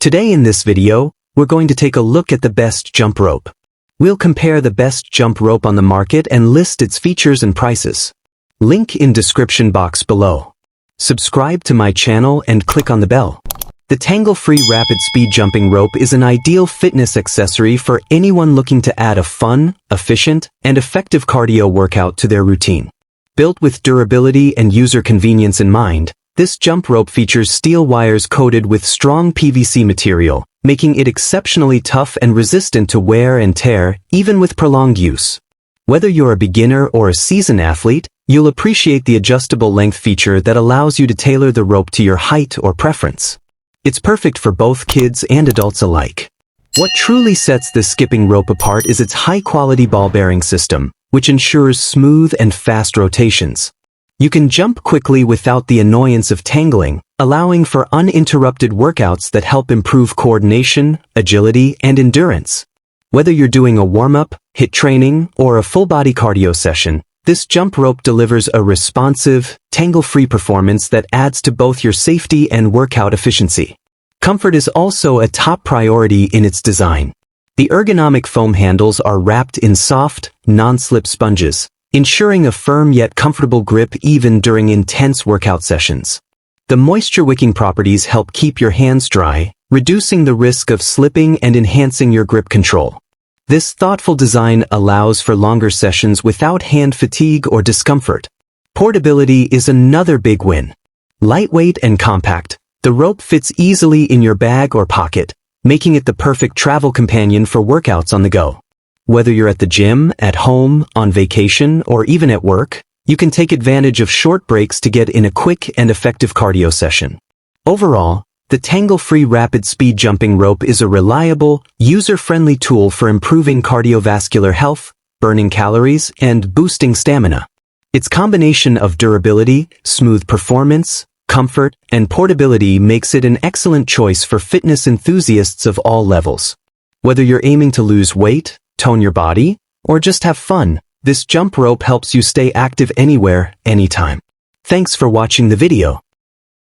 Today in this video, we're going to take a look at the best jump rope. We'll compare the best jump rope on the market and list its features and prices. Link in description box below. Subscribe to my channel and click on the bell. The Tangle-Free Rapid Speed Jumping Rope is an ideal fitness accessory for anyone looking to add a fun, efficient, and effective cardio workout to their routine. Built with durability and user convenience in mind, this jump rope features steel wires coated with strong PVC material, making it exceptionally tough and resistant to wear and tear, even with prolonged use. Whether you're a beginner or a seasoned athlete, you'll appreciate the adjustable length feature that allows you to tailor the rope to your height or preference. It's perfect for both kids and adults alike. What truly sets this skipping rope apart is its high-quality ball bearing system, which ensures smooth and fast rotations. You can jump quickly without the annoyance of tangling, allowing for uninterrupted workouts that help improve coordination, agility, and endurance. Whether you're doing a warm-up, HIIT training, or a full-body cardio session, this jump rope delivers a responsive, tangle-free performance that adds to both your safety and workout efficiency. Comfort is also a top priority in its design. The ergonomic foam handles are wrapped in soft, non-slip sponges, ensuring a firm yet comfortable grip even during intense workout sessions. The moisture-wicking properties help keep your hands dry, reducing the risk of slipping and enhancing your grip control. This thoughtful design allows for longer sessions without hand fatigue or discomfort. Portability is another big win. Lightweight and compact, the rope fits easily in your bag or pocket, making it the perfect travel companion for workouts on the go. Whether you're at the gym, at home, on vacation, or even at work, you can take advantage of short breaks to get in a quick and effective cardio session. Overall, the Tangle-Free Rapid Speed Jumping Rope is a reliable, user-friendly tool for improving cardiovascular health, burning calories, and boosting stamina. Its combination of durability, smooth performance, comfort, and portability makes it an excellent choice for fitness enthusiasts of all levels. Whether you're aiming to lose weight, tone your body, or just have fun, this jump rope helps you stay active anywhere, anytime. Thanks for watching the video.